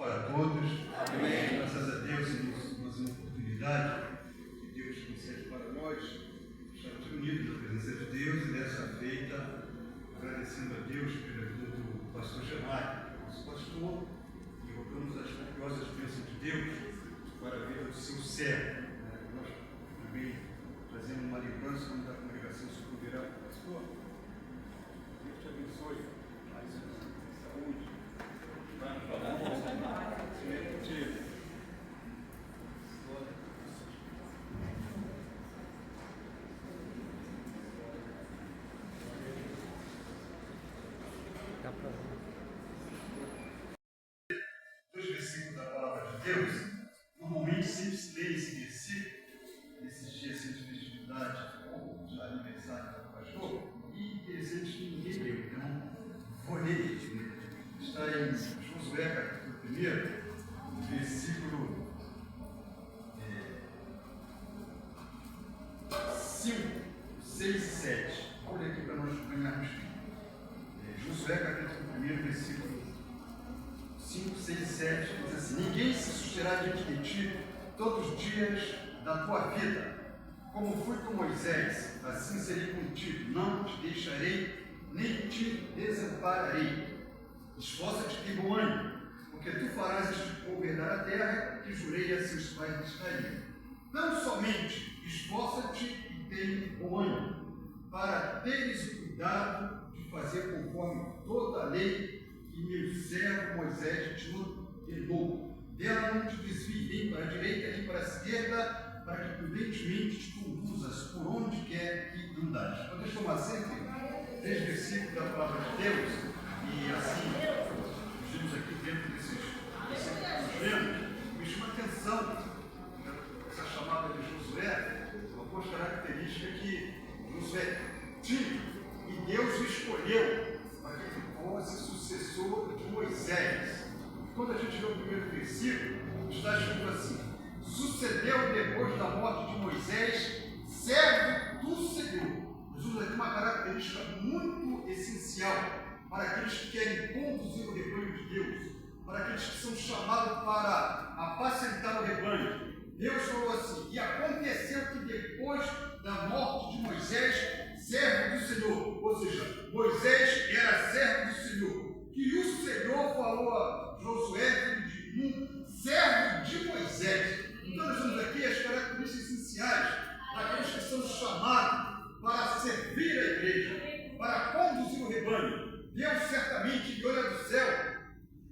para todos. Amém. Graças a Deus, mais uma oportunidade que Deus concede para nós estarmos unidos na presença de Deus e dessa feita, agradecendo a Deus pela vida do pastor Jamar, nosso pastor, e rogamos as copiosas bênçãos de Deus para a vida do seu servo. Nós também trazemos uma lembrança da congregação Sucumberá, pastor. Deus te abençoe. Mais saúde. Dois versículos da palavra de Deus. Normalmente sempre se lê esse versículo nesses dias assim, de festividade ou de aniversário do pastor, e interessante que ninguém leu, então vou ler ele. Está em Josué, capítulo 1, versículo 5, 6 e 7. Vou ler aqui para nós ganharmos tempo. Josué, capítulo 1, versículo 5, 6 e 7, diz assim: ninguém se susterá diante de ti todos os dias da tua vida. Como fui com Moisés, assim serei contigo. Não te deixarei, nem te desampararei. Esforça-te e tem bom ânimo, porque tu farás este povo herdar a terra que jurei a seus pais de Israel. Não somente esforça-te e tem bom ânimo, para teres o cuidado de fazer conforme toda a lei que meu servo Moisés te ordenou. Dela não te desvie nem para a direita nem para a esquerda, para que prudentemente te conduzas por onde quer que andares. Podemos tomar sempre 3 versículos da palavra de Deus, e assim, estamos aqui dentro desses versículos, me chama a atenção essa chamada de Josué, uma boa característica que Josué tinha, e Deus o escolheu para que ele fosse sucessor de Moisés. Quando a gente vê o primeiro versículo, está escrito assim: sucedeu depois da morte de Moisés, servo do Senhor. Nós vemos aqui uma característica muito essencial para aqueles que querem conduzir o rebanho de Deus, para aqueles que são chamados para apacentar o rebanho. Deus falou assim: e aconteceu que depois da morte de Moisés, servo do Senhor, ou seja, Moisés era servo do Senhor, que o Senhor falou a Josué, filho de Nun, servo de Moisés. Então nós temos aqui as características essenciais daqueles que são chamados para servir a igreja, para conduzir o rebanho. Deus certamente ele olha do céu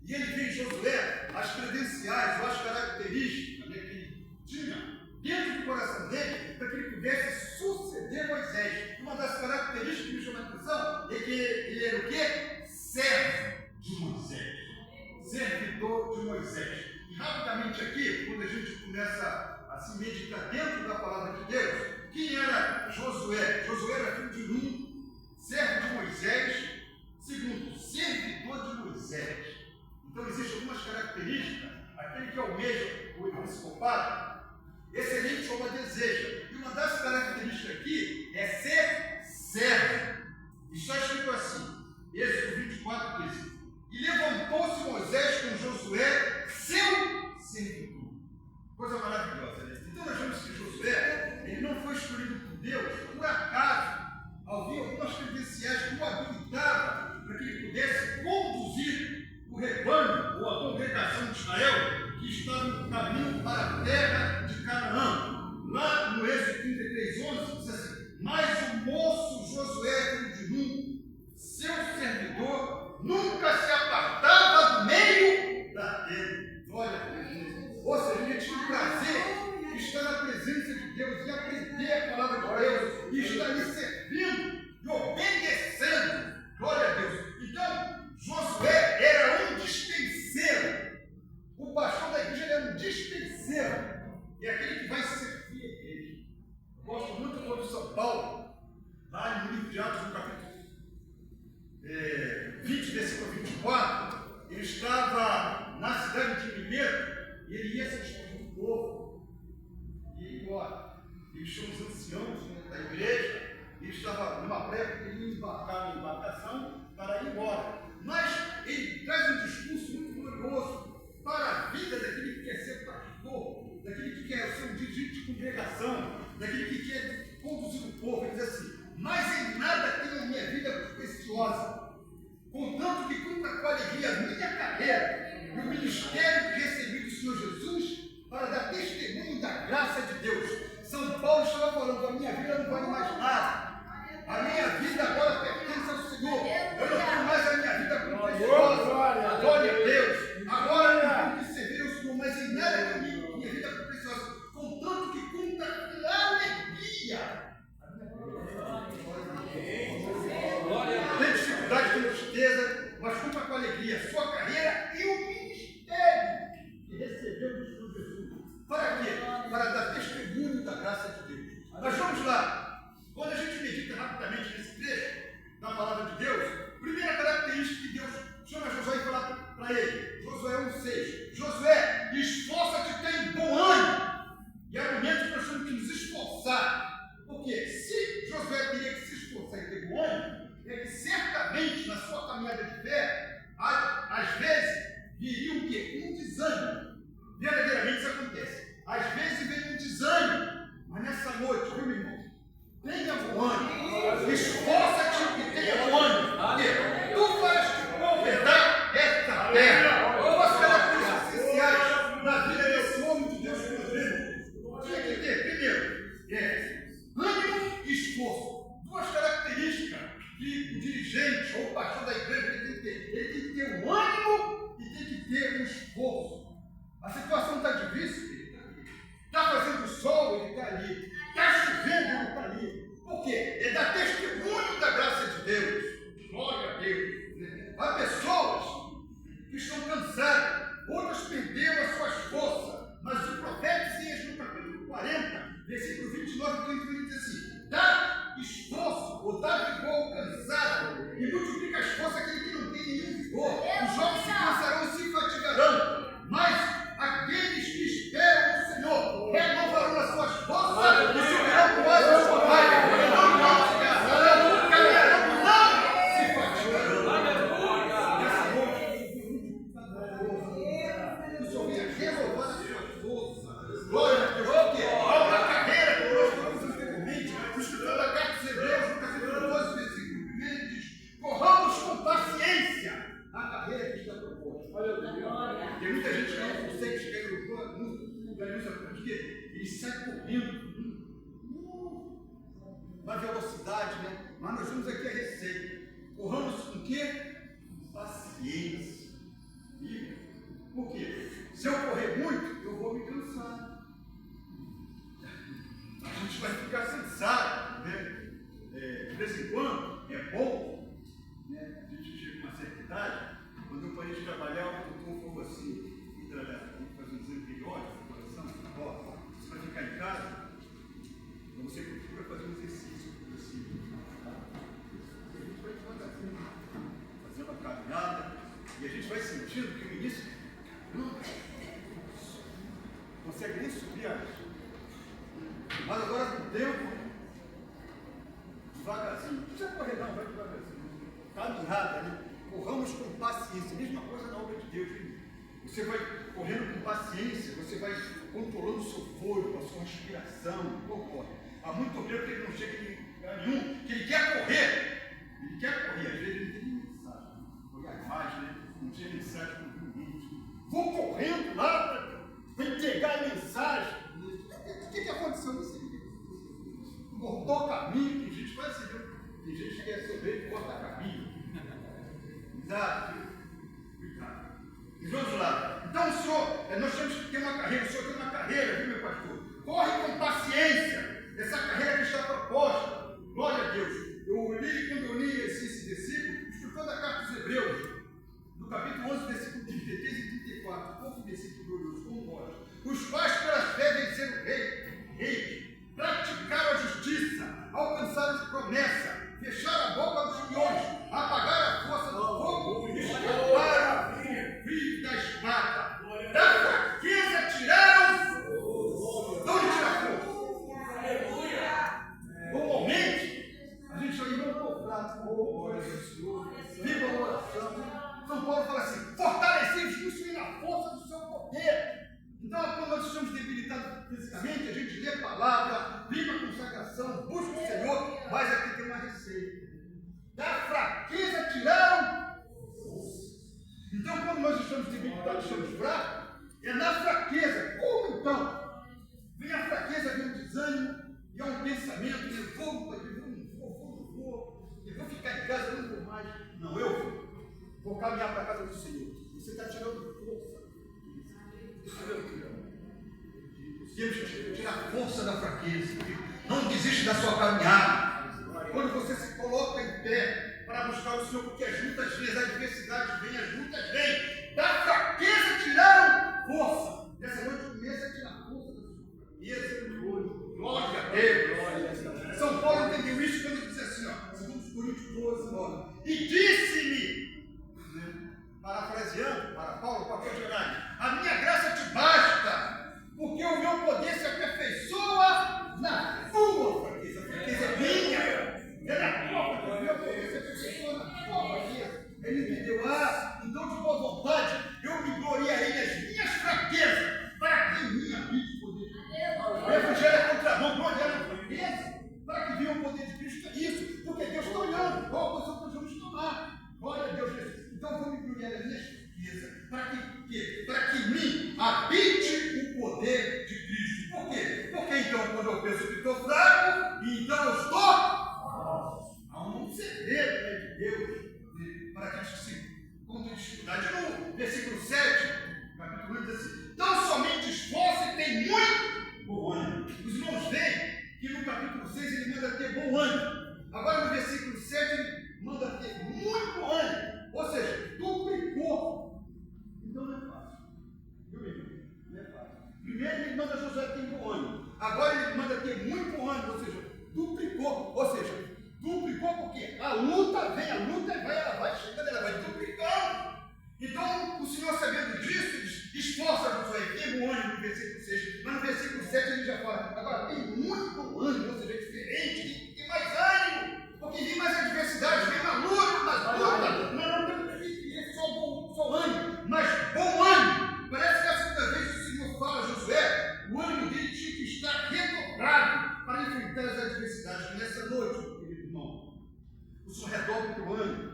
e ele vê em Josué as credenciais ou as características que ele tinha dentro do coração dele para que ele pudesse suceder Moisés. Uma das características que me chama a atenção é que ele era o quê? Servo de Moisés. Servidor de Moisés. E rapidamente aqui, quando a gente começa a se meditar dentro da palavra de Deus, quem era Josué? Josué era filho de Nun, servo de Moisés. Segundo, servidor de Moisés. Então existem algumas características. Aquele que almeja o episcopado, excelente como deseja. E uma das características aqui é ser servo. Está escrito assim, Êxodo 24, 15. E levantou-se Moisés com Josué, seu servidor. Coisa maravilhosa, né? Então nós vemos que Josué, ele não foi escolhido por Deus por acaso. Havia algumas credenciais que o habilitavam para que ele pudesse conduzir o rebanho ou a congregação de Israel que estava no caminho para a terra de Canaã. Lá no Êxodo 33, 11, diz assim: mas o moço Josué, filho de Nun, seu servidor, nunca se apartava do meio da terra. Olha, ou seja, ele tinha o prazer de estar na presença de Deus e aprender a palavra de Deus e estar lhe servindo e obedecendo. Glória a Deus. Então, Josué era um dispenseiro. O pastor da igreja era um dispenseiro. É aquele que vai servir a igreja. Eu gosto muito quando São Paulo, lá no livro de Atos, no capítulo 20, versículo 24, ele estava na cidade de Mileto e ele ia se despedir do povo. E ia embora. Ele chamou os anciãos da igreja. Ele estava numa pré, ele ia embarcar na embarcação para ir embora. Mas ele traz um discurso muito glorioso para carreira e o ministério que recebi do Senhor Jesus para dar testemunho da graça de Deus. São Paulo estava falando, a minha vida não vale mais nada. A minha vida agora pertence ao Senhor. Eu não tenho mais a minha vida como preciosa. Glória a Deus. Agora eu não tenho que servir ao Senhor, mas em nada comigo, minha vida como preciosa. Contanto que conta com alegria. Tem dificuldade, tem tristeza, mas conta com alegria. A sua carreira e o ministério que recebeu do Senhor Jesus. Para quê? Para dar testemunho da graça de Deus. Mas vamos lá. Quando a gente medita rapidamente nesse trecho da palavra de Deus, primeira característica que Deus chama Josué e fala para ele, Josué 1,6, Josué, esforça-te e tem bom ânimo. E é o momento que nós temos que nos esforçar. Porque se Josué teria que se esforçar e ter bom ânimo, é que certamente na sua caminhada de fé, às vezes viria o quê? Um desânimo. Verdadeiramente isso acontece. Às vezes vem um desânimo, mas nessa noite, viu, meu irmão? Tenha bom ânimo, esforça-te e tenha bom ânimo. Porque tu vais completar esta terra. Duas características essenciais na vida desse homem de Deus que nós vemos. Tinha que ter, primeiro, ânimo e esforço. Duas características que o dirigente ou o pastor da igreja tem que ter. Ele tem que ter um ânimo e tem que ter um esforço. A situação está difícil, ele está ali. Está fazendo sol, ele está ali. Está chovendo, ele está ali. Por quê? Ele dá testemunho da graça de Deus. Glória a Deus. Há pessoas que estão cansadas, outras perderam as suas forças. Mas o profeta Isaías, no capítulo 40, versículo 29 e 31, diz assim: dá esforço, ou dá vigor ao cansado, e multiplica as forças àquele que não tem nenhum vigor. Os jovens se cansarão e se fatigarão, mas aqueles que esperam no Senhor renovarão as suas forças e subirão com asas como águia. Não se cansarão, caminharão, não se fatigarão. Nessa noite, o Senhor venha renovar as suas forças. Glória a Deus. Porque há uma carreira que nós estamos anteriormente, estudando a carta dos Hebreus, no capítulo 12, versículo 1, ele diz: corramos com paciência a carreira que está proposta. Tem muita gente que não consegue chegar no porque ele sai correndo na velocidade, né? Mas nós temos aqui a receita. Corramos com o quê? Paciência. E por quê? Se eu correr muito, eu vou me cansar. A gente vai ficar cansado, né? De vez em quando é bom, né? A gente chega a uma certa idade. Quando eu parei de trabalhar, o doutor falou assim: fazer um exame periódico do coração, ó, você vai ficar em casa, então você procura fazer um exercício possível. A gente vai devagarzinho, fazendo a caminhada, e a gente vai sentindo que no início não consegue nem subir a mas agora com o tempo, devagarzinho, não precisa correr não, vai devagarzinho, caminhada, né? Corramos com paciência, mesma coisa na obra de Deus, hein? Você vai correndo com paciência, você vai controlando o seu fôlego, a sua respiração, concorre. Há muito tempo que ele não chega em lugar nenhum, que ele quer correr, às vezes ele não tem nem mensagem, olhar mais, né? Não tinha mensagem para o limite. Vou correndo lá para entregar a mensagem. O que aconteceu nisso aí? Cortou caminho, tem gente que vai ser, tem gente que quer saber e corta caminho. Cuidado. E vamos lá. Então, o senhor, nós temos que ter uma carreira, o senhor tem uma carreira, viu, meu pastor? Corre com paciência, essa carreira que está proposta. Glória a Deus. Quando eu li esse versículo, estudando a carta dos Hebreus, no capítulo 11, versículo 33 e 34, pouco versículo glorioso, como pode? Os quais pela fé venceram reis, praticaram a justiça, alcançaram a promessa, fecharam a boca dos leões, apagaram a força do fogo, escaparam do fio da espada, da fraqueza tiraram. De onde tira a força? Aleluia! Normalmente, a gente aí não estou fraco, glória ao Senhor, viva a oração. São Paulo fala assim: fortalecei-vos na força do seu poder. Então, quando nós estamos debilitados fisicamente, a gente lê a palavra, vive a consagração, busca o Senhor, mas aqui tem uma receita. Da fraqueza tiraram. Então, quando nós estamos está deixando fraco, é na fraqueza. Como então? Vem a fraqueza, vem o desânimo, e é um pensamento, eu vou ficar em casa, eu não vou mais. Não, eu vou caminhar para a casa do Senhor. Você está tirando força. Temos que tirar força da fraqueza. Não desiste da sua caminhada. Quando você se coloca em pé para buscar o Senhor, porque as lutas vêm, as adversidades vêm, as lutas vêm. Da fraqueza tiraram força. Nessa noite começa a tirar força da sua fraqueza. Glória a Deus. São Paulo entendeu isso quando ele disse assim, ó, 2 Coríntios 12, 9. E disse-me, parafraseando para Paulo, qualquer jornal, a minha graça te basta, porque o meu poder se aperfeiçoa na tua fraqueza. A fraqueza é minha, é na tua fraqueza. O meu poder se aperfeiçoa na tua fraqueza. Ele entendeu, então de boa vontade, eu me gloriarei nas minhas fraquezas, para que em mim habite o poder de Deus. O Evangelho é contramão, gloriar na fraqueza, para que venha o poder de Cristo. É isso, porque Deus está olhando, qual a posição que nós vamos tomar. Glória a Deus, Jesus. Então eu vou me gloriar nas minhas fraquezas, para que em mim habite o poder de Cristo. Por quê? Porque então, quando eu penso que estou fraco, então eu estou. Há um segredo de Deus para que a gente se conte dificuldade. No versículo 7, capítulo 1, diz assim: então somente esforço e tem muito bom ânimo. Os irmãos veem que no capítulo 6 ele manda ter bom ânimo. Agora no versículo 7 ele manda ter muito bom ânimo. Ou seja, duplicou. Então não é fácil. Viu, meu irmão? Não é fácil. Primeiro ele manda Josué ter bom ânimo. Agora ele manda ter muito bom ânimo. Ou seja, duplicou. Ou seja, duplicou porque a luta vem, ela vai chegando, ela vai duplicando. Então o Senhor, sabendo disso, esforça Josué, tem bom ânimo no versículo 6. Mas no versículo 7 ele já fala, agora tem muito bom ânimo, ou seja, é diferente, tem mais ânimo. Porque vem mais adversidade, vem uma luta, não tem que ter só ânimo, mas bom ânimo. Parece que a segunda vez que o Senhor fala a Josué, o ânimo dele tinha que estar redobrado para enfrentar as adversidades. Que nessa noite, meu querido irmão, o Senhor redobre o teu ânimo.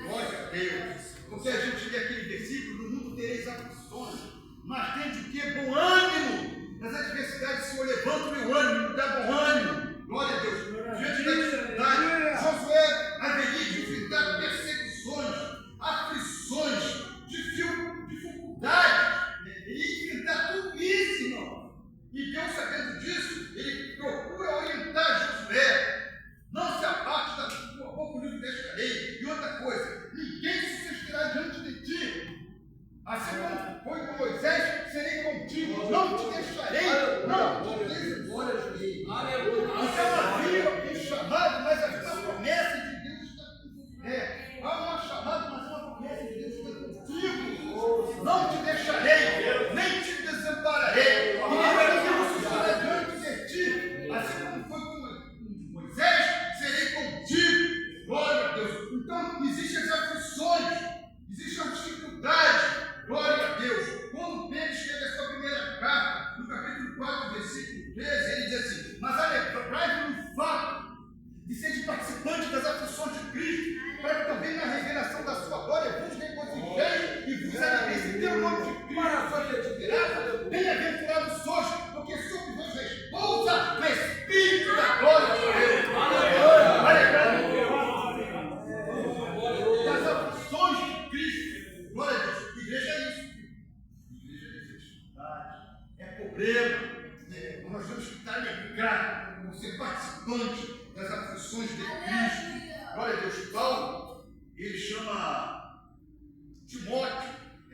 Glória a Deus. Porque a gente lê aquele versículo, no mundo tereis aflições, mas tende o que? Bom ânimo. Nas adversidades, o Senhor levanta o meu ânimo, me dá bom ânimo. Glória a Deus. Diante da dificuldade, Josué haveria de enfrentar perseguições, aflições, dificuldades. Ele ia enfrentar tudo isso, irmão. E Deus, sabendo disso, ele procura orientar Josué. Não se aparte da tua boca, o livro desta lei. E outra coisa, ninguém se sustentará diante de ti. Assim como foi com Moisés, serei contigo. Não te deixarei. Não te desampararei. Então havia um chamado, mas havia uma promessa de Deus estar com você. Há uma chamada, mas uma promessa de Deus estar contigo. Não te deixarei, nem te desampararei. E ninguém se sustentará diante de ti. Assim como foi com Moisés, serei contigo. Glória a Deus. Então, existem as aflições, existem as dificuldades. Glória a Deus. Quando Pedro escreve a sua primeira carta, no capítulo 4, versículo 13, ele diz assim: mas alegrai-vos no fato de ser participante das aflições de Cristo, para que também na revelação da sua glória vos regozijeis e vos alegreis em ter o nome de Cristo santificado. Bem-aventurados sois, porque sobre vós repousa o Espírito da glória de Deus. Alegrai-vos das aflições de Cristo. Glória a Deus. Igreja é isso. Igreja é necessidade, é problema. Nós temos que estar ligados, como ser participante das aflições de Cristo. Glória a Deus. Paulo, ele chama Timóteo.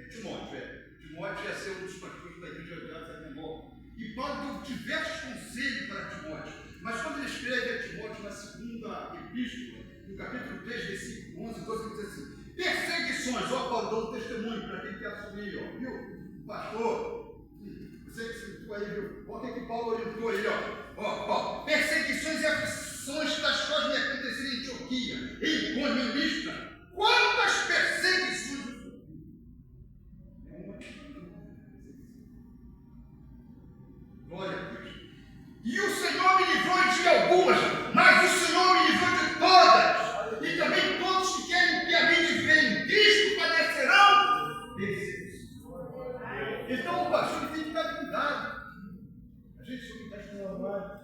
Timóteo ia ser um dos pastores da igreja de Atos menor. E Paulo deu diversos conselhos para Timóteo. Mas quando ele escreve a Timóteo na segunda epístola, no capítulo 3, versículo 11, 12, ele diz assim: perseguições, ó Paulo, dá um testemunho para quem quer assumir, ó, viu? Pastor, você que sentiu aí, viu? Olha o que Paulo orientou aí, ó. Perseguições e aflições das quais me aconteceram em Antioquia, em Icônio, em Listra. Quantas perseguições! Glória a Deus. E o Senhor me livrou de algumas, mas o Senhor me livrou de todas. E também todos que querem que a mim viver em Cristo padecerão perseguição. Então o pastor tem que dar cuidado. A gente só tem que dar estrutura.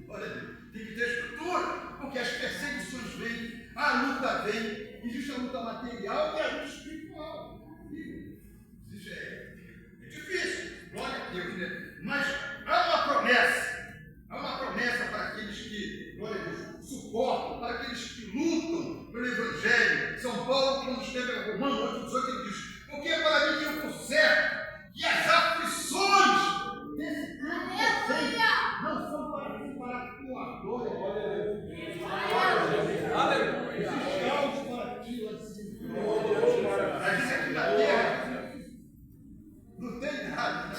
Olha, tem que ter estrutura, porque as perseguições vêm, a luta vem, existe a luta material e a luta espiritual. Isso é difícil, glória a Deus, né? Mas há uma promessa para aqueles que, glória a Deus, suportam, para aqueles que lutam pelo Evangelho. São Paulo, quando escreve a Romanos 8:18, ele diz: porque é para mim que eu conserto que as aflições desse tempo presente não são para mim, para a tua glória. Aleluia. Existe algo para ti assim. Mas isso aqui na terra não tem nada, né?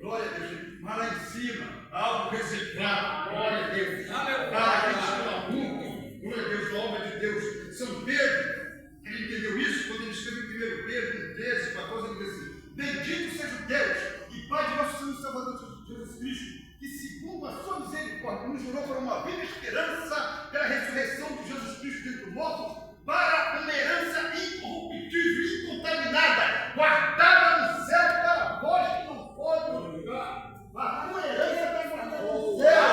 Glória a Deus. Mas lá em cima, algo reservado. Glória a Deus. Glória a Deus, a obra de Deus. São Pedro, ele entendeu isso quando ele escreveu em 1 Pedro 13, 14, ele diz assim: bendito seja o Deus e Pai de nosso Senhor e Salvador Jesus Cristo, que segundo a sua misericórdia nos jurou para uma viva esperança pela ressurreição de Jesus Cristo dentre os mortos, para uma herança incorruptível, incontaminada, guardada no céu para vós que não pode julgar. A tua herança está guardada no céu.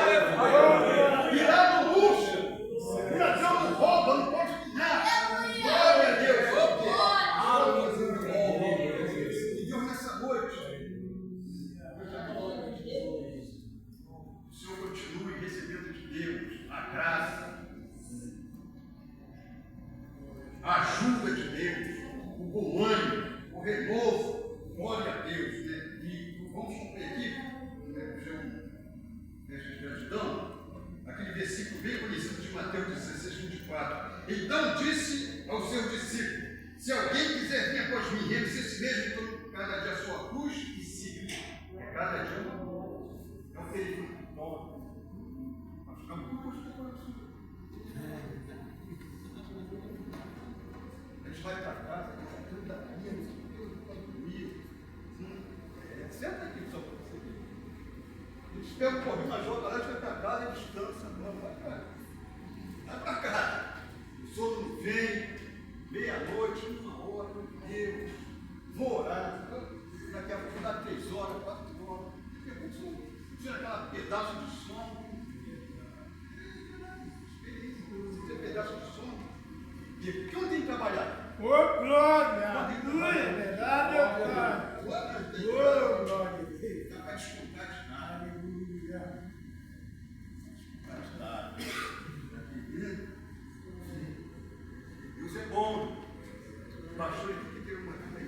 E lá no luxo, o ladrão não rouba, não pode minar. Glória a Deus. E Deus nessa noite, o Senhor continue recebendo de Deus a graça, a ajuda de Deus, o bom ânimo, o renovo. Glória a Deus, né? E vamos cumprir aqui, de gratidão, aquele versículo bem conhecido de Mateus 16:24. Então disse aos seus discípulos: se alguém quiser vir após mim, renuncie a si mesmo, então cada dia a sua cruz e siga. É cada dia uma cruz. É um perigo. Mas fica muito gostoso para você. A gente vai para casa, tudo daqui, tudo comigo. Senta aqui só para você ver. A gente pega um pouquinho mais volta lá, a gente vai para casa e descansa. Vai para casa. O sono não vem, meia-noite, 1 hora, meu Deus. Vou orar. Daqui a pouco dá 3 horas, 4 horas. Daqui a pouco tira aquela pedaço de sono. Você tem pedaço de sono? Porque onde tem que trabalhar? Ô, glória! Aleluia! Verdade, Pai! Ô, glória! Não vai descontar de nada. Aleluia! Mas nada. Deus é bom. O pastor tem que ter uma vida aí.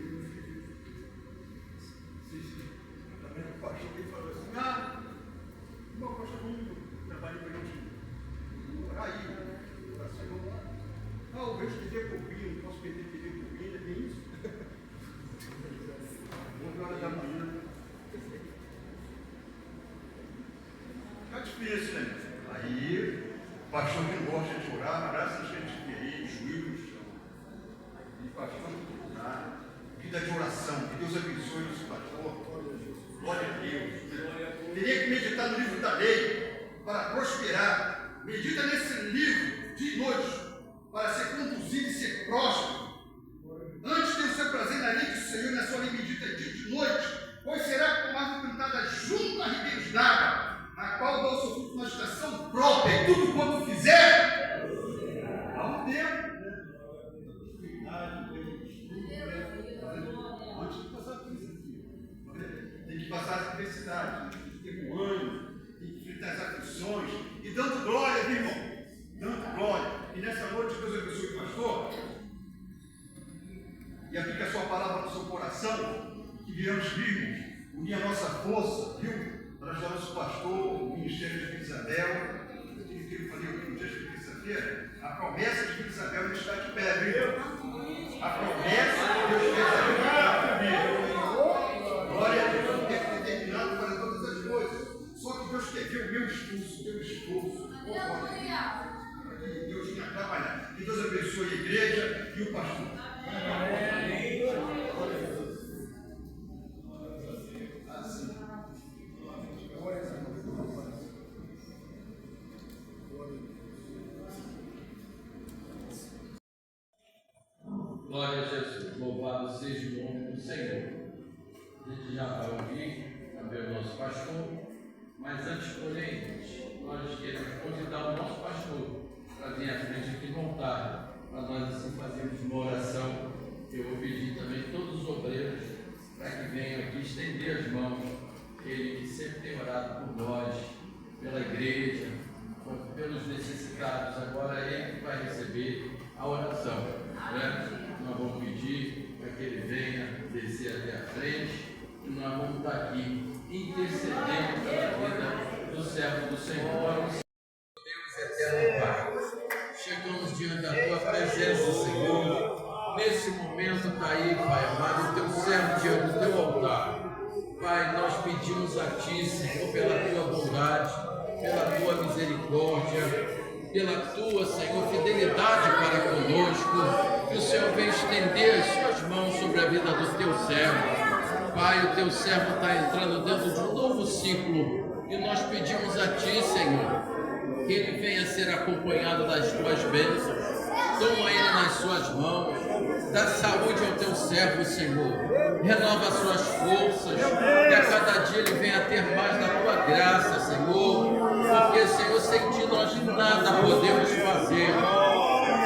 Também o pastor que falou assim: ah, meu pastor não trabalha para gente morar aí. Ah, o Deus que dê bobina, não posso perder que dê bobina, tem isso? 11 horas da manhã. Fica difícil, né? Aí, o pastor que gosta de orar, graças a gente querer, joelho no chão. E pastor não orar. Vida de oração, que Deus abençoe o nosso pastor. Glória a Deus. Teria que meditar no livro da lei para prosperar. Medita nesse livro de noite para ser conduzido e ser próspero. Antes tem o seu prazer na lei do Senhor, na sua lei medita dia e de noite, pois será como árvore plantada junto a ribeiros d'água, a qual dá o seu fruto na estação própria, e tudo quanto fizer, há um tempo. Antes de passar por isso aqui, tem que passar as adversidades, tem que ter bom ânimo, tem que enfrentar as aflições, e dando glória, meu irmão, dando glória. E nessa noite, Deus abençoe o pastor e aplique a sua palavra no seu coração, que viemos firmes, unir a nossa força, viu? Para ajudar nosso pastor, o ministério de Vila Isabel. Eu falei aqui no dia de terça-feira, a promessa de Vila Isabel não está de pé, viu? A promessa de Deus está de pé. Glória a Deus, eu não tenho determinado para todas as coisas. Só que Deus quer ver o meu esforço, o teu esforço. Que Deus venha trabalhar. Que Deus abençoe a igreja e o pastor. Assim. Glória a Jesus, louvado seja o nome do Senhor. A gente já vai ouvir também o nosso pastor, mas antes, porém, nós queremos convidar o nosso pastor para vir à frente aqui voltar, para nós assim fazermos uma oração. Eu vou pedir também todos os obreiros para que venham aqui estender as mãos, ele que sempre tem orado por nós, pela igreja, pelos necessitados. Agora é ele que vai receber a oração, né? Nós vamos pedir para que ele venha descer até a frente e nós vamos estar aqui intercedendo pela vida do servo do Senhor. Deus eterno Pai, chegamos diante da tua presença, Senhor. Nesse momento está aí, Pai amado, o teu servo diante do teu altar. Pai, nós pedimos a Ti, Senhor, pela Tua bondade, pela Tua misericórdia, pela Tua, Senhor, fidelidade para conosco, que o Senhor venha estender as Suas mãos sobre a vida do Teu servo. Pai, o Teu servo está entrando dentro de um novo ciclo e nós pedimos a Ti, Senhor, que ele venha ser acompanhado das Tuas bênçãos. Toma ele nas Suas mãos, dá saúde ao Teu servo, Senhor. Renova as suas forças, que a cada dia ele venha a ter mais da Tua graça, Senhor. Porque, Senhor, sem Ti nós nada podemos fazer.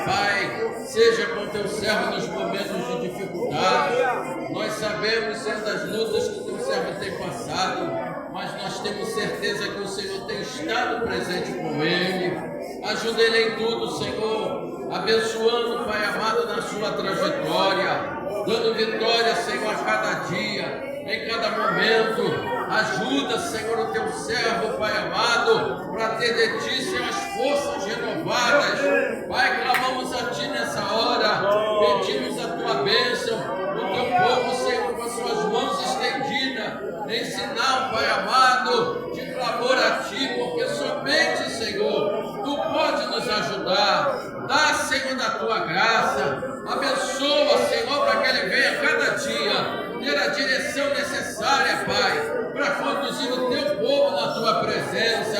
Pai, seja com Teu servo nos momentos de dificuldade. Nós sabemos, Senhor, das lutas que o Teu servo tem passado, mas nós temos certeza que o Senhor tem estado presente com ele. Ajuda ele em tudo, Senhor, abençoando, Pai amado, na sua trajetória, dando vitória, Senhor, a cada dia, em cada momento. Ajuda, Senhor, o Teu servo, Pai amado, para ter de Ti, Senhor, as forças renovadas. Pai, clamamos a Ti nessa hora, pedimos a Tua bênção, o Teu povo, Senhor, com as suas mãos estendidas, em sinal, Pai amado, de clamor a Ti, porque somente, Senhor, Tu pode nos ajudar. Dá, Senhor, da Tua graça. Abençoa, Senhor, para que ele venha cada dia ter a direção necessária, Pai, para conduzir o Teu povo na Tua presença.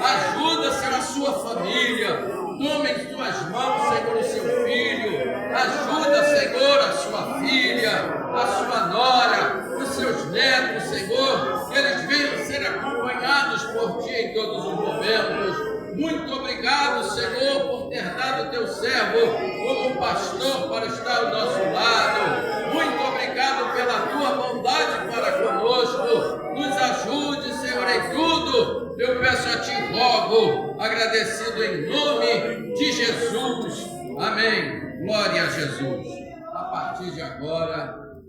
Ajuda, Senhor, a sua família. Toma em Tuas mãos, Senhor, o seu filho. Ajuda, Senhor, a sua filha, a sua nora, os seus netos, Senhor, que eles venham ser acompanhados por Ti em todos os momentos. Muito obrigado, Senhor, por ter dado Teu servo como pastor para estar ao nosso lado. Muito obrigado pela Tua bondade para conosco. Nos ajude, Senhor, em tudo. Eu peço a Ti, rogo, agradecido em nome de Jesus. Amém. Glória a Jesus. A partir de agora,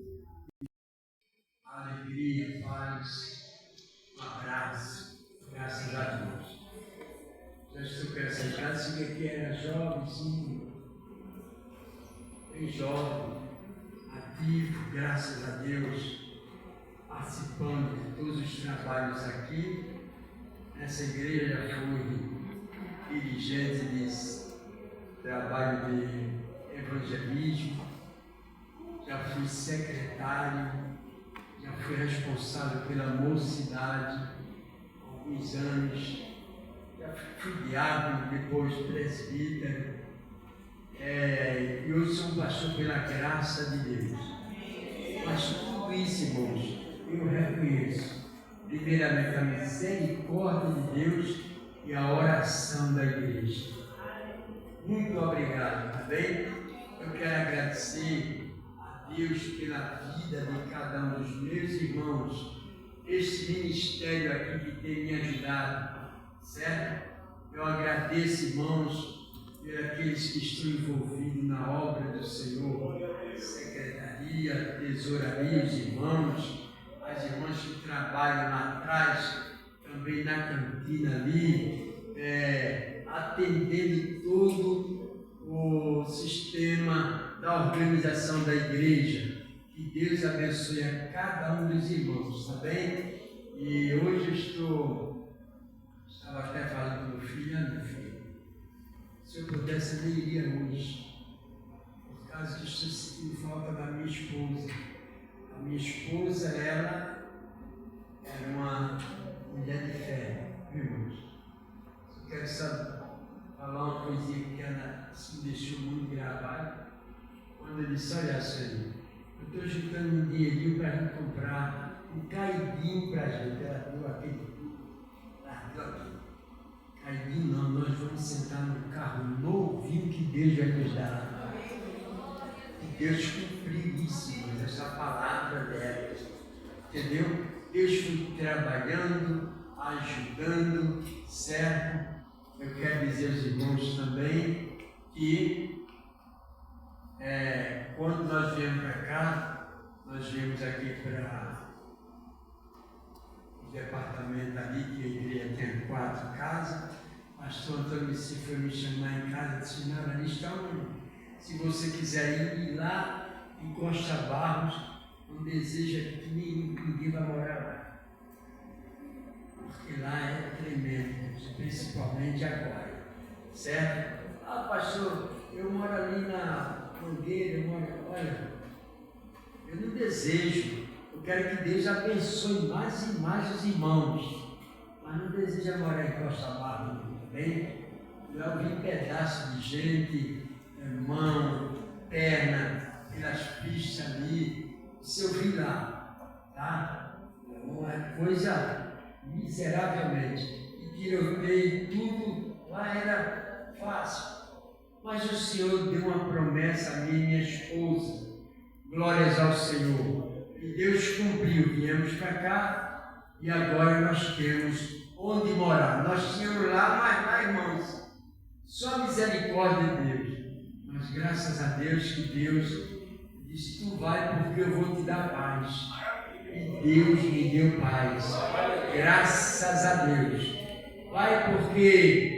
alegria, paz, um abraço, graças a Deus. Já estou pensando, se que era jovenzinho, bem jovem, ativo, graças a Deus, participando de todos os trabalhos aqui. Nessa igreja já fui dirigente de trabalho de evangelismo, já fui secretário, já fui responsável pela mocidade há alguns anos. Já fui diácono, depois presbítero, e hoje sou um pastor pela graça de Deus. Mas tudo isso, irmãos, eu reconheço, primeiramente, a misericórdia de Deus e a oração da igreja. Muito obrigado, tá bem? Eu quero agradecer a Deus pela vida de cada um dos meus irmãos, este ministério aqui que tem me ajudado. Certo? Eu agradeço, irmãos, por aqueles que estão envolvidos na obra do Senhor, secretaria, tesouraria, os irmãos, as irmãs que trabalham lá atrás, também na cantina ali, atendendo todo o sistema da organização da igreja. Que Deus abençoe a cada um dos irmãos, tá bem? E hoje eu estava até falando com meu filho, meu filho, se eu pudesse, eu nem iria hoje, por causa que estou sentindo falta da minha esposa. A minha esposa, ela era uma mulher de fé, viu, irmãos? Eu quero só falar uma coisinha que ela se deixou muito gravada. Quando eu disse, olha, Senhor, eu estou juntando um dinheirinho para a gente comprar um caidinho para a gente. Ela deu aquele caidinho não, nós vamos sentar no carro novinho que Deus vai nos dar. E Deus cumpriu isso, mas essa palavra dela, entendeu? Deus foi trabalhando, ajudando, certo? Eu quero dizer aos irmãos também que quando nós viemos para cá, nós viemos aqui para o departamento ali, que a igreja tem 4 casas. O pastor Antônio Messi foi me chamar em casa e disse, não, ali está um. Se você quiser ir lá em Costa Barros, não deseja que ninguém vai morar lá. Porque lá é tremendo, principalmente agora. Certo? Ah, pastor, eu moro ali na Mangueira, olha, eu não desejo, eu quero que Deus abençoe mais e mais os irmãos, mas não deseja morar em Costa Barros também. Eu vi pedaços de gente, mão, perna, pelas pistas ali, se eu vi lá, tá? Uma coisa miseravelmente, e tiroteio, tudo lá era fácil. Mas o Senhor deu uma promessa a mim e minha esposa. Glórias ao Senhor. E Deus cumpriu. Viemos para cá e agora nós temos onde morar. Nós tínhamos lá, mas lá, irmãos, só a misericórdia de Deus. Mas graças a Deus que Deus disse, tu vai porque eu vou te dar paz. E Deus me deu paz. Graças a Deus. Vai porque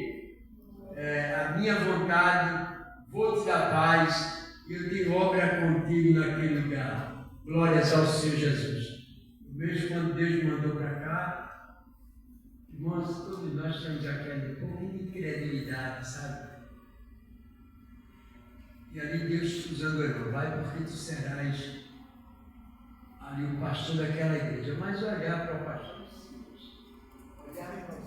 a minha vontade, vou te dar paz, e eu tenho obra contigo naquele lugar. Glórias ao Senhor Jesus. Mesmo quando Deus me mandou para cá, irmãos, todos nós estamos aqui um pouco de incredulidade, sabe? E ali Deus usando o irmão, vai porque tu serás ali o pastor daquela igreja. Mas olhar para o pastor, olhar para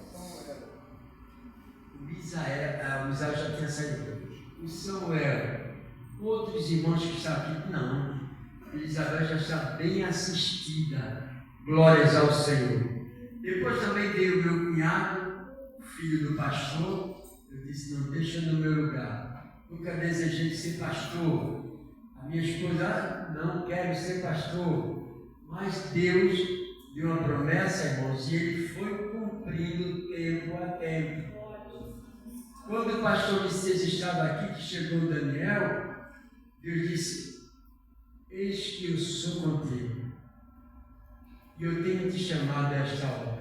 o Isael já tinha saído. O Samuel, outros irmãos que estavam aqui, não. Isabel já está bem assistida. Glórias ao Senhor. Depois também veio o meu cunhado, o filho do pastor. Eu disse, não, deixa no meu lugar. Nunca desejei ser pastor. A minha esposa, não quero ser pastor. Mas Deus deu uma promessa, irmãos, e Ele foi cumprindo tempo a tempo. Quando o pastor Messias estava aqui, que chegou o Daniel, Deus disse, eis que eu sou contigo, e eu tenho te chamado a esta hora.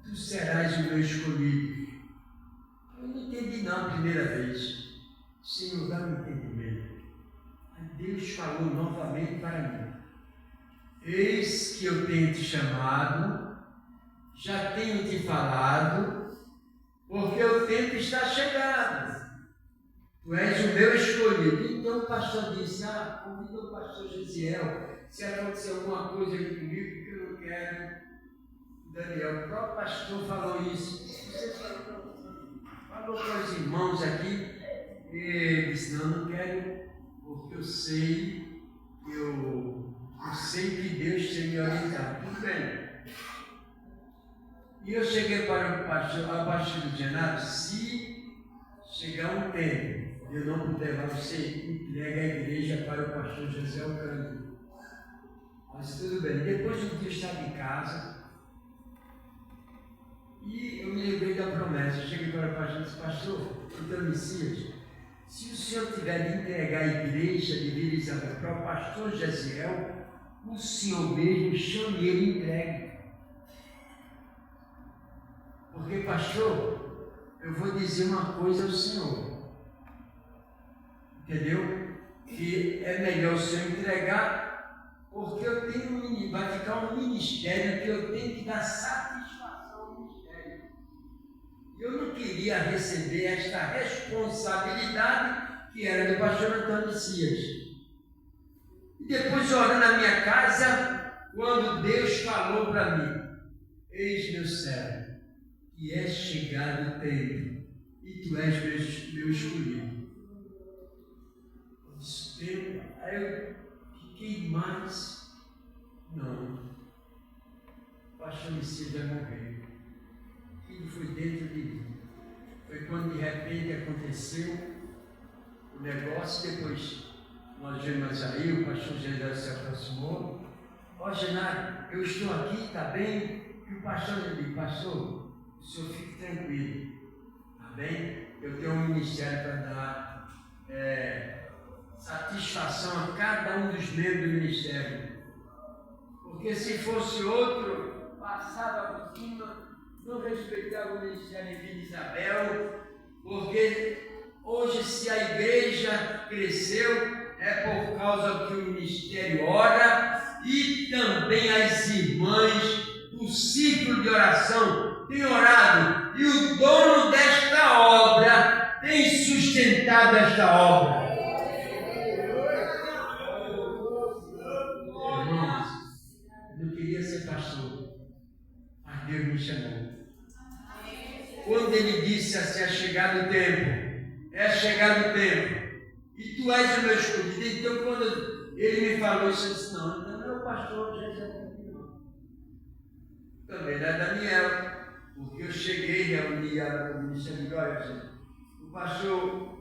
Tu serás o meu escolhido. Eu não entendi não a primeira vez. Senhor, dá um entendimento. Deus falou novamente para mim. Eis que eu tenho te chamado, já tenho te falado, porque o tempo está chegando. Tu és o meu escolhido. Então o pastor disse, convida o pastor Gesiel, se acontecer alguma coisa aqui comigo, porque eu não quero. Daniel, o próprio pastor falou isso. Você falou para os irmãos aqui, e disse, não quero, porque eu sei que Deus tem me orientado. Tudo bem. E eu cheguei para o pastor Genaro, se chegar um tempo, eu não puder, você entrega a igreja para o pastor José Alcântara. Mas tudo bem. Depois de um dia eu estava em casa, e eu me lembrei da promessa. Eu cheguei para o pastor e disse, pastor, então Messias, se o senhor tiver de entregar a igreja de Vila Isabel para o pastor Gesiel, o senhor mesmo chame ele e entregue. Porque, pastor, eu vou dizer uma coisa ao senhor, entendeu? Que é melhor o senhor entregar, porque eu tenho vai ficar um ministério que eu tenho que dar satisfação ao ministério. Eu não queria receber esta responsabilidade que era do pastor Antônio Messias. E depois, orando na minha casa, quando Deus falou para mim, eis meu servo, que é chegado o tempo, e tu és meu escolhido. Aí eu fiquei mais, não, o pastor Messias vai morrer. Aquilo foi dentro de mim. Foi quando de repente aconteceu o negócio, depois nós vimos aí, o pastor General se aproximou. Ó, Genaro, eu estou aqui, está bem? E o pastor disse, pastor, o senhor fique tranquilo, está bem? Eu tenho um ministério para dar satisfação a cada um dos membros do ministério. Porque se fosse outro, passava por cima, não respeitava o ministério de Vila Isabel, porque hoje se a igreja cresceu, é por causa que o ministério ora e também as irmãs do ciclo de oração têm orado e o dono desta obra tem sustentado esta obra. Irmãos, eu não queria ser pastor, mas Deus me chamou. Quando ele disse assim, é chegado o tempo, e tu és o meu escolhido. Então, quando ele me falou isso, eu disse, não, então não é o pastor José, também não é Daniel, porque eu cheguei e reuni o ministério de olha, o pastor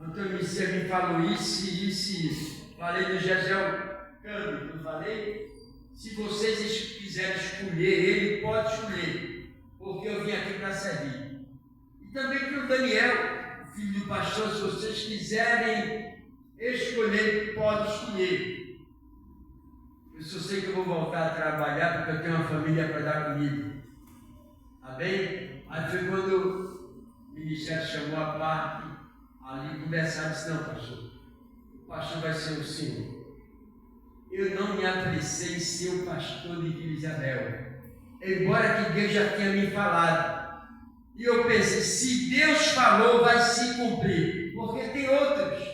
Antônio Messias me falou isso, isso. Falei do José Cândido, não falei? Se vocês quiserem escolher ele, pode escolher, porque eu vim aqui para servir. E também para o Daniel, filho do pastor, se vocês quiserem escolher, pode escolher. Eu só sei que eu vou voltar a trabalhar porque eu tenho uma família para dar comigo. Tá bem? Aí foi quando o ministério chamou a parte, ali conversaram e disse, não, pastor, o pastor vai ser o senhor. Eu não me apressei em ser o pastor de Vila Isabel, embora que Deus já tinha me falado. E eu pensei, se Deus falou, vai se cumprir, porque tem outros,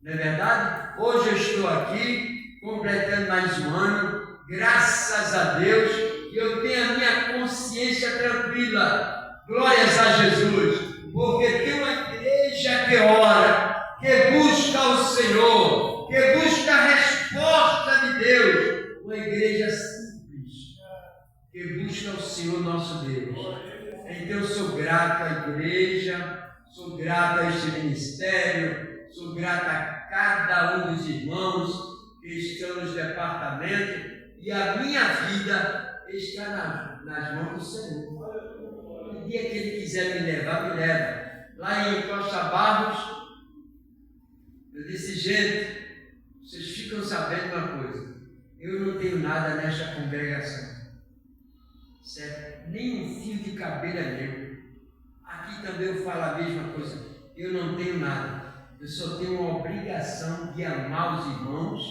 não é verdade? Hoje eu estou aqui, completando mais um ano, graças a Deus, e eu tenho a minha consciência tranquila, glórias a Jesus, porque tem uma igreja que ora, que busca o Senhor, que busca a resposta de Deus, uma igreja simples, que busca o Senhor nosso Deus. Então eu sou grato à igreja, sou grato a este ministério, sou grato a cada um dos irmãos que estão nos departamentos e a minha vida está nas mãos do Senhor. No dia que Ele quiser me levar, me leva. Lá em Costa Barros, eu disse, gente, vocês ficam sabendo uma coisa, eu não tenho nada nesta congregação. Certo? Nem um fio de cabelo é meu. Aqui também eu falo a mesma coisa. Eu não tenho nada. Eu só tenho uma obrigação de amar os irmãos,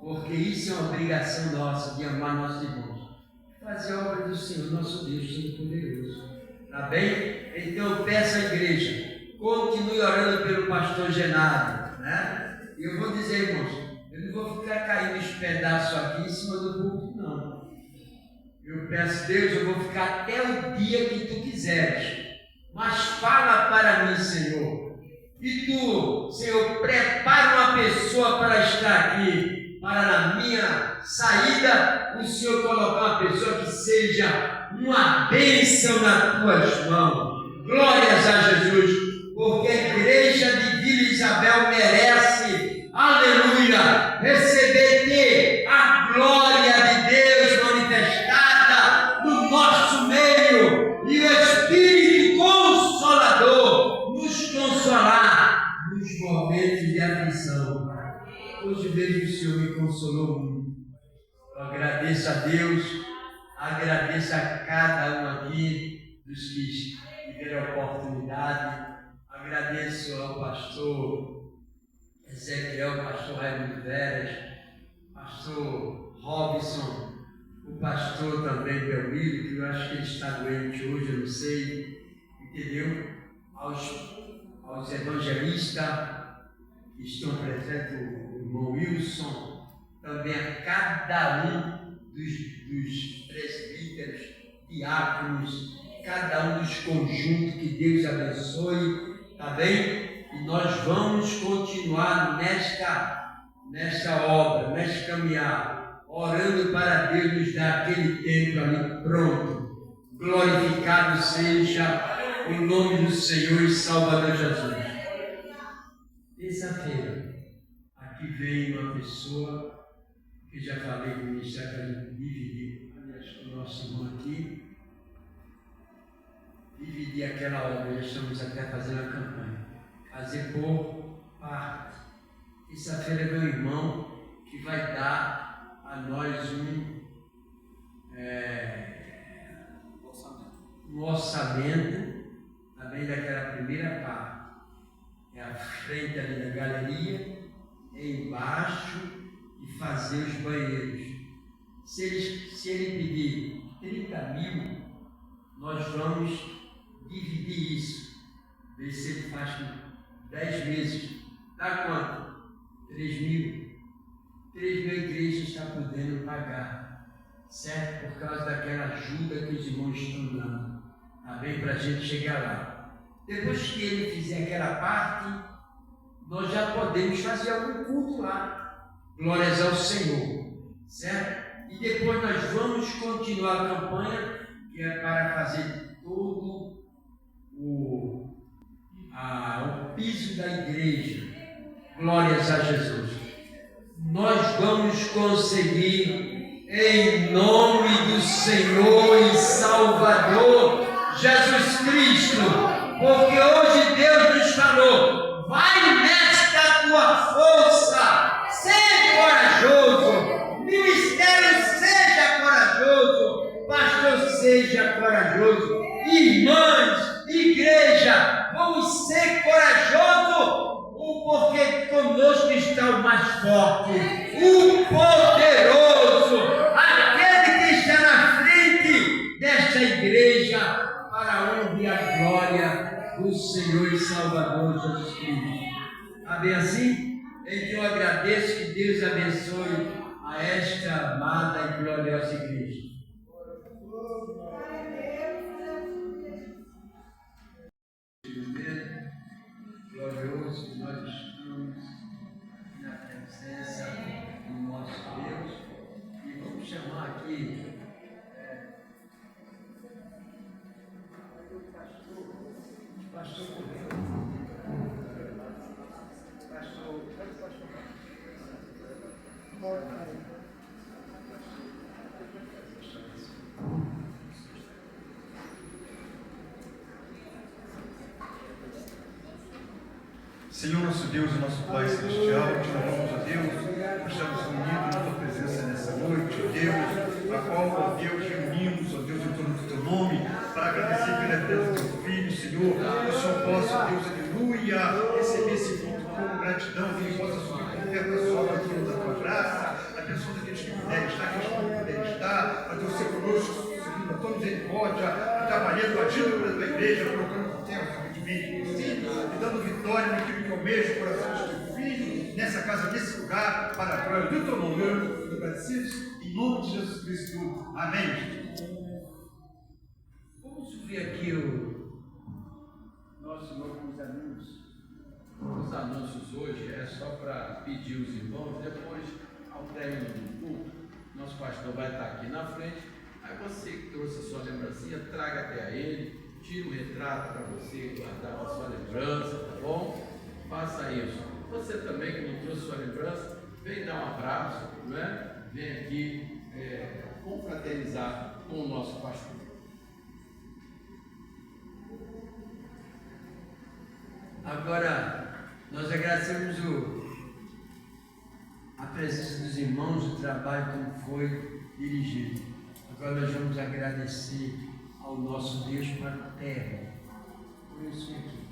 porque isso é uma obrigação nossa, de amar nossos irmãos. Fazer a obra do Senhor, nosso Deus Todo-Poderoso. Tá bem? Então eu peço à igreja, continue orando pelo pastor Genaro, né? E eu vou dizer, irmãos, eu não vou ficar caindo os pedaços aqui em cima do púlpito, não. Eu peço, Deus, eu vou ficar até o dia que Tu quiseres, mas fala para mim, Senhor, e Tu, Senhor, prepara uma pessoa para estar aqui, para na minha saída, o Senhor colocar uma pessoa que seja uma bênção nas Tuas mãos. Glórias a Jesus, porque a igreja de Vila Isabel merece, aleluia, receber a glória de Deus manifestada no nosso meio e o Espírito Consolador nos consolar nos momentos de aflição. Hoje vejo que o Senhor me consolou muito. Eu agradeço a Deus, agradeço a cada um aqui dos que tiveram a oportunidade, agradeço ao pastor Ezequiel, pastor Raimundo Veras, pastor Robson, o pastor também Belmiro, que eu acho que ele está doente hoje, eu não sei, entendeu? Aos evangelistas que estão presentes, o irmão Wilson, também a cada um dos presbíteros, diáconos, cada um dos conjuntos, que Deus abençoe, tá bem? E nós vamos continuar nesta nessa obra, nessa caminhada, orando para Deus nos dar aquele tempo ali pronto. Glorificado seja o nome do Senhor e Salvador Jesus. Terça-feira, aqui veio uma pessoa que já falei com o ministério para dividir, aliás, com o nosso irmão aqui, dividir aquela obra. Já estamos até fazendo a campanha, fazer por parte. Terça-feira é meu irmão que vai dar a nós um orçamento também daquela primeira parte. É a frente ali da galeria, é embaixo e fazer os banheiros. Se ele pedir 30 mil, nós vamos dividir isso. Ver se ele faz com 10 meses. Dá quanto? 3 mil. 3 mil a igreja está podendo pagar, certo? Por causa daquela ajuda que os irmãos estão dando. Está bem? Para a gente chegar lá. Depois que ele fizer aquela parte, nós já podemos fazer algum culto lá. Glórias ao Senhor, certo? E depois nós vamos continuar a campanha, que é para fazer todo o piso da igreja. Glórias a Jesus. Nós vamos conseguir, em nome do Senhor e Salvador Jesus Cristo, porque hoje Deus nos falou: vai nesta tua força, seja corajoso, ministério seja corajoso, pastor seja corajoso, irmãs, igreja, vamos ser corajosos, porque conosco está o mais forte, o poderoso, aquele que está na frente desta igreja, para a honra e a glória do Senhor e Salvador Jesus Cristo. Está bem assim? Então eu agradeço, que Deus abençoe a esta amada e gloriosa igreja. Glorioso que nós estamos na presença do nosso Deus, e vamos chamar aqui pastor Correio. Senhor nosso Deus e nosso Pai Celestial, te louvamos, a Deus, por estarmos reunidos na tua presença nessa noite, ó Deus, a qual, ó Deus, reunimos, ó Deus, em torno do teu nome, para agradecer pela vida do teu filho, Senhor, que o Senhor possa, ó Deus, aleluia, receber esse culto com gratidão, que ele possa subir com perda sobre aquilo da tua graça, a atenção daqueles que puderem estar, aqueles que não puderem estar, ó Deus, ser conosco, seguindo a tua misericórdia, trabalhando, agindo pela tua igreja, colocando o tempo, e dando vitória naquilo que almeja o coração do teu filho, nessa casa, nesse lugar, para a glória do teu nome, agradecidos, em nome de Jesus Cristo. Amém. Vamos subir aqui o nosso irmão com os anúncios. Os anúncios hoje é só para pedir os irmãos, depois, ao término do culto, nosso pastor vai estar aqui na frente. Aí você que trouxe a sua lembrancinha, traga até a ele. Tira um retrato para você guardar a sua lembrança, tá bom? Faça isso. Você também que não trouxe sua lembrança, vem dar um abraço, não é? Vem aqui confraternizar com o nosso pastor. Agora, nós agradecemos a presença dos irmãos, o trabalho como foi dirigido. Agora nós vamos agradecer ao nosso Deus para a terra. Por isso aqui.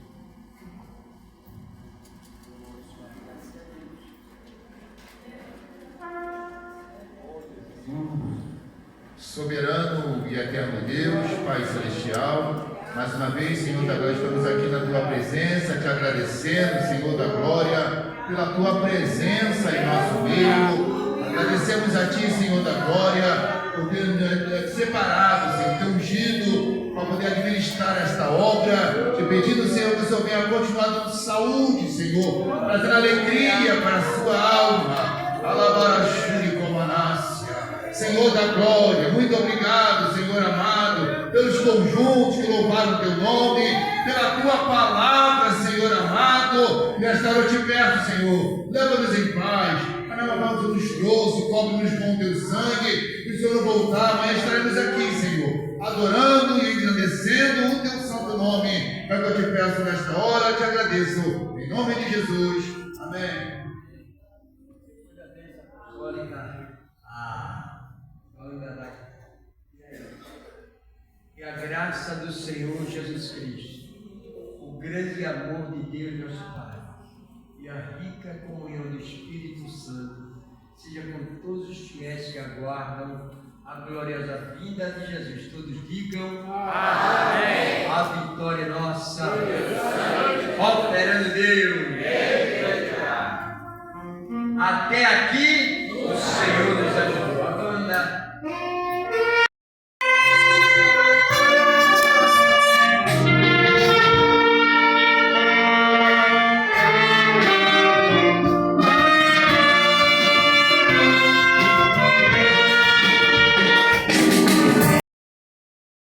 Soberano e eterno Deus, Pai Celestial, mais uma vez, Senhor da glória, estamos aqui na Tua presença, te agradecendo, Senhor da glória, pela Tua presença em nosso meio. Agradecemos a Ti, Senhor da glória, por ter separado, Senhor, ter ungido para poder administrar esta obra, te pedindo, Senhor, que o Senhor venha continuar dando saúde, Senhor, trazendo alegria para a sua alma. juntos que louvaram o teu nome, pela tua palavra, Senhor amado. Nesta hora eu te peço, Senhor, leva-nos em paz. A nova mão que nos trouxe, cobre-nos com o teu sangue. E o Senhor voltar, amanhã estaremos aqui, Senhor, adorando e engrandecendo o teu santo nome. É o que eu te peço nesta hora, eu te agradeço. Em nome de Jesus. Amém. E a graça do Senhor Jesus Cristo, o grande amor de Deus nosso Pai e a rica comunhão do Espírito Santo seja com todos os fiéis que aguardam a gloriosa vinda de Jesus. Todos digam amém. A vitória é nossa.